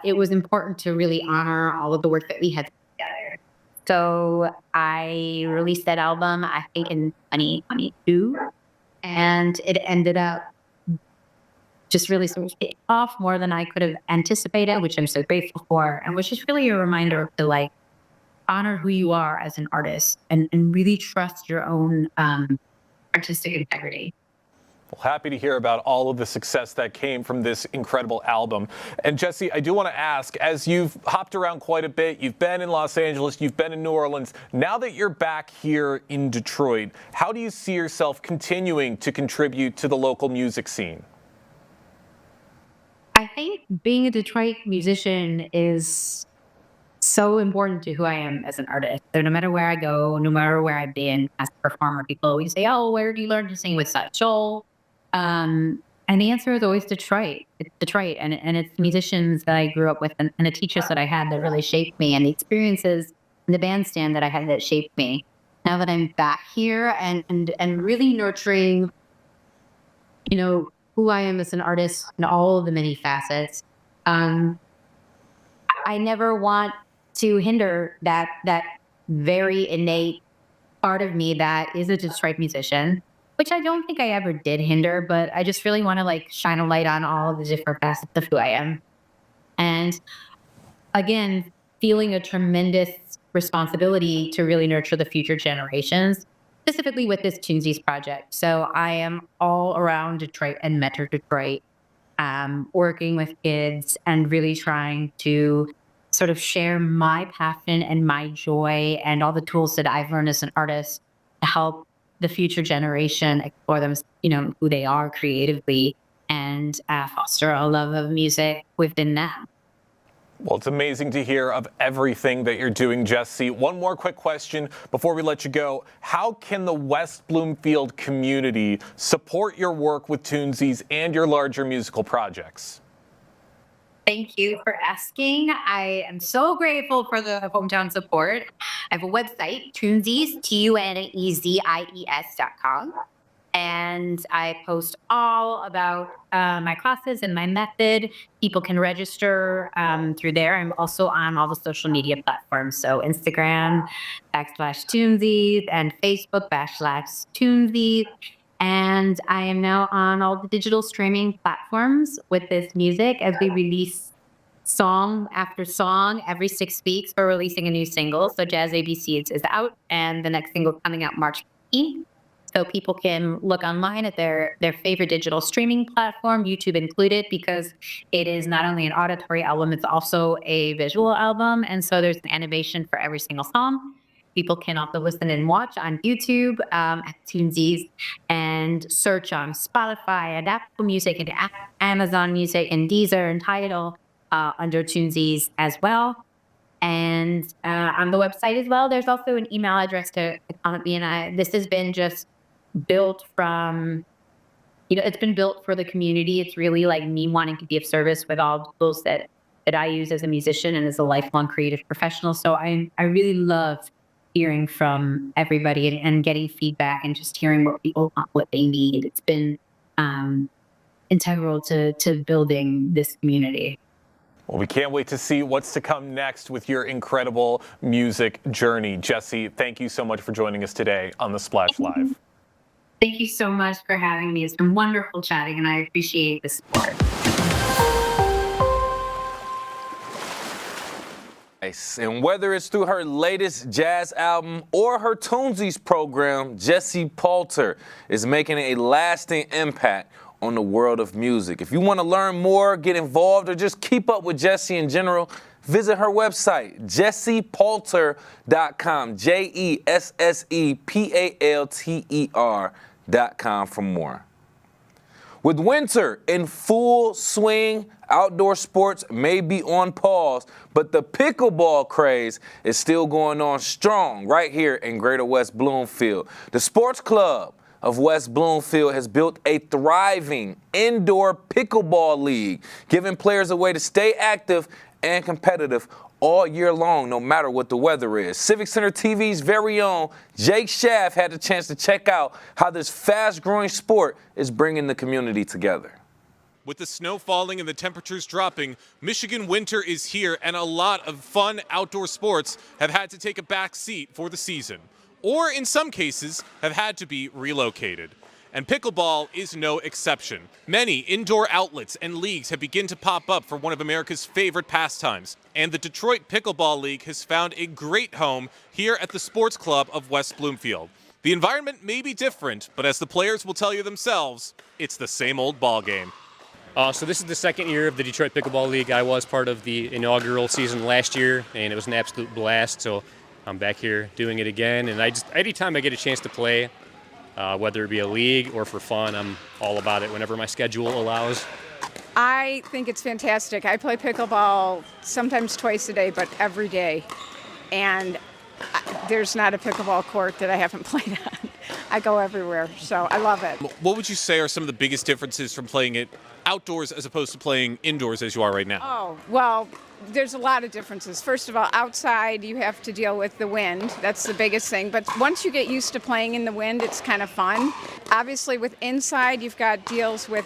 it was important to really honor all of the work that we had together. So I released that album, I think, in 2022. And it ended up just really sort of hitting off more than I could have anticipated, which I'm so grateful for. And was just really a reminder to like honor who you are as an artist and really trust your own artistic integrity. Well, happy to hear about all of the success that came from this incredible album. And Jessie, I do want to ask, as you've hopped around quite a bit, you've been in Los Angeles, you've been in New Orleans, now that you're back here in Detroit, how do you see yourself continuing to contribute to the local music scene? I think being a Detroit musician is so important to who I am as an artist. So no matter where I go, no matter where I've been as a performer, people always say, "Oh, where do you learn to sing with such soul?" And the answer is always Detroit. It's Detroit, and it's musicians that I grew up with, and the teachers that I had that really shaped me, and the experiences in the bandstand that I had that shaped me. Now that I'm back here and really nurturing, who I am as an artist and all of the many facets, I never want to hinder that very innate part of me that is a Detroit musician, which I don't think I ever did hinder, but I just really want to like shine a light on all the different facets of who I am. And again, feeling a tremendous responsibility to really nurture the future generations, specifically with this Tunesies project. So I am all around Detroit and Metro Detroit, working with kids and really trying to sort of share my passion and my joy and all the tools that I've learned as an artist to help the future generation explore them, who they are creatively and foster a love of music within them. Well, it's amazing to hear of everything that you're doing, Jessie. One more quick question before we let you go. How can the West Bloomfield community support your work with Tunesies and your larger musical projects? Thank you for asking. I am so grateful for the hometown support. I have a website, Tunesies, TUNEZIES.com. And I post all about my classes and my method. People can register through there. I'm also on all the social media platforms. So Instagram, /Tunesies, and Facebook, /Tunesies. And I am now on all the digital streaming platforms with this music as we release song after song every 6 weeks. We're releasing a new single. So Jazz ABC is out, and the next single coming out March 15th. So people can look online at their favorite digital streaming platform, YouTube included, because it is not only an auditory album, it's also a visual album. And so there's an animation for every single song. People can also listen and watch on YouTube at Tunesies, and search on Spotify and Apple Music and Amazon Music and Deezer and Tidal under Tunesies as well. And on the website as well, there's also an email address to contact me. And this has been just built from, it's been built for the community. It's really like me wanting to be of service with all the tools that I use as a musician and as a lifelong creative professional. So I really love hearing from everybody and getting feedback and just hearing what people want, what they need. It's been integral to building this community. Well, we can't wait to see what's to come next with your incredible music journey. Jessie, thank you so much for joining us today on The Splash Live. Thank you so much for having me. It's been wonderful chatting, and I appreciate the support. Nice. And whether it's through her latest jazz album or her Tunesies program, Jessie Poulter is making a lasting impact on the world of music. If you want to learn more, get involved, or just keep up with Jessie in general, visit her website, jessiepoulter.com, JESSEPALTER.com for more. With winter in full swing, outdoor sports may be on pause, but the pickleball craze is still going on strong right here in Greater West Bloomfield. The Sports Club of West Bloomfield has built a thriving indoor pickleball league, giving players a way to stay active and competitive all year long, no matter what the weather is. Civic Center TV's very own Jake Schaff had the chance to check out how this fast-growing sport is bringing the community together. With the snow falling and the temperatures dropping, Michigan winter is here, and a lot of fun outdoor sports have had to take a back seat for the season, or in some cases have had to be relocated. And pickleball is no exception. Many indoor outlets and leagues have begun to pop up for one of America's favorite pastimes. And the Detroit Pickleball League has found a great home here at the Sports Club of West Bloomfield. The environment may be different, but as the players will tell you themselves, it's the same old ball game. So this is the second year of the Detroit Pickleball League. I was part of the inaugural season last year, and it was an absolute blast. So I'm back here doing it again. And anytime I get a chance to play, whether it be a league or for fun, I'm all about it whenever my schedule allows. I think it's fantastic. I play pickleball sometimes twice a day, but every day. And there's not a pickleball court that I haven't played on. I go everywhere, so I love it. What would you say are some of the biggest differences from playing it outdoors as opposed to playing indoors as you are right now? Oh, well, there's a lot of differences. First of all, outside you have to deal with the wind. That's the biggest thing. But once you get used to playing in the wind, it's kind of fun. Obviously, with inside, you've got deals with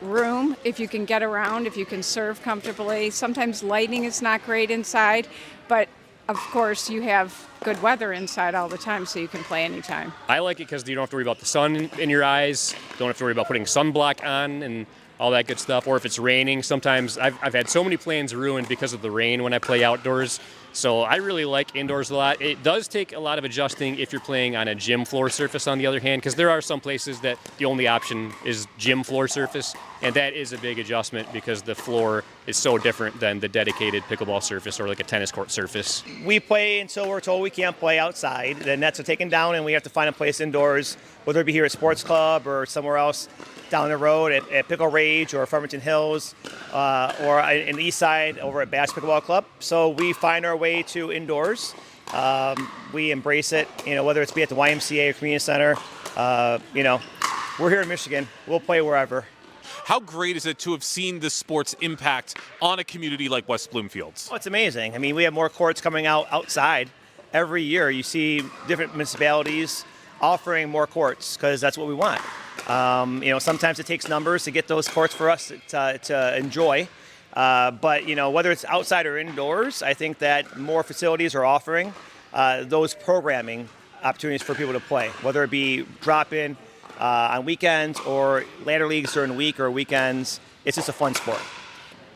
room, if you can get around, if you can serve comfortably. Sometimes lighting is not great inside, but of course, you have good weather inside all the time, so you can play anytime. I like it because you don't have to worry about the sun in your eyes, don't have to worry about putting sunblock on and all that good stuff. Or if it's raining, sometimes I've had so many plans ruined because of the rain when I play outdoors. So I really like indoors a lot. It does take a lot of adjusting if you're playing on a gym floor surface, on the other hand, because there are some places that the only option is gym floor surface, and that is a big adjustment because the floor is so different than the dedicated pickleball surface or like a tennis court surface. We play until we're told we can't play outside. The nets are taken down and we have to find a place indoors, whether it be here at Sports Club or somewhere else down the road at Pickle Rage or Farmington Hills or in the east side over at Bass Pickleball Club. So we find our way to indoors. We embrace it, whether it's be at the YMCA or community center. We're here in Michigan. We'll play wherever. How great is it to have seen the sport's impact on a community like West Bloomfield? Oh, it's amazing. I mean, we have more courts coming out outside every year. You see different municipalities offering more courts because that's what we want. Sometimes it takes numbers to get those courts for us to enjoy. But whether it's outside or indoors, I think that more facilities are offering those programming opportunities for people to play, whether it be drop-in on weekends or ladder leagues during the week or weekends. It's just a fun sport.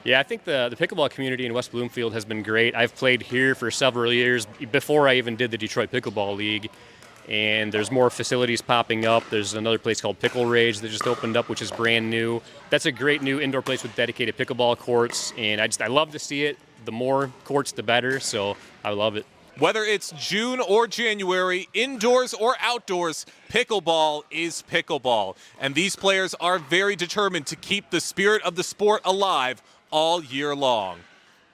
Yeah, I think the pickleball community in West Bloomfield has been great. I've played here for several years before I even did the Detroit Pickleball League. And there's more facilities popping up. There's another place called Pickle Rage that just opened up, which is brand new. That's a great new indoor place with dedicated pickleball courts, and I love to see it. The more courts, the better, so I love it. Whether it's June or January, indoors or outdoors, pickleball is pickleball. And these players are very determined to keep the spirit of the sport alive all year long.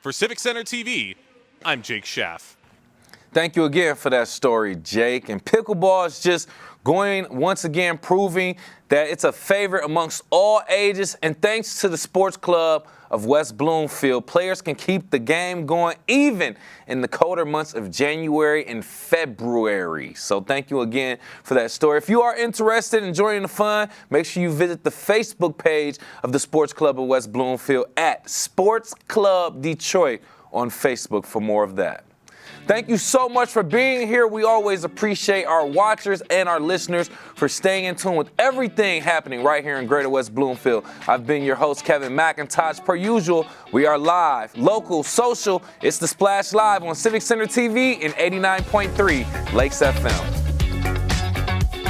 For Civic Center TV, I'm Jake Schaff. Thank you again for that story, Jake. And pickleball is just going, once again, proving that it's a favorite amongst all ages. And thanks to the Sports Club of West Bloomfield, players can keep the game going even in the colder months of January and February. So thank you again for that story. If you are interested in joining the fun, make sure you visit the Facebook page of the Sports Club of West Bloomfield at Sports Club Detroit on Facebook for more of that. Thank you so much for being here. We always appreciate our watchers and our listeners for staying in tune with everything happening right here in Greater West Bloomfield. I've been your host, Kevin McIntosh. Per usual, we are live, local, social. It's the Splash Live on Civic Center TV and 89.3 Lakes FM.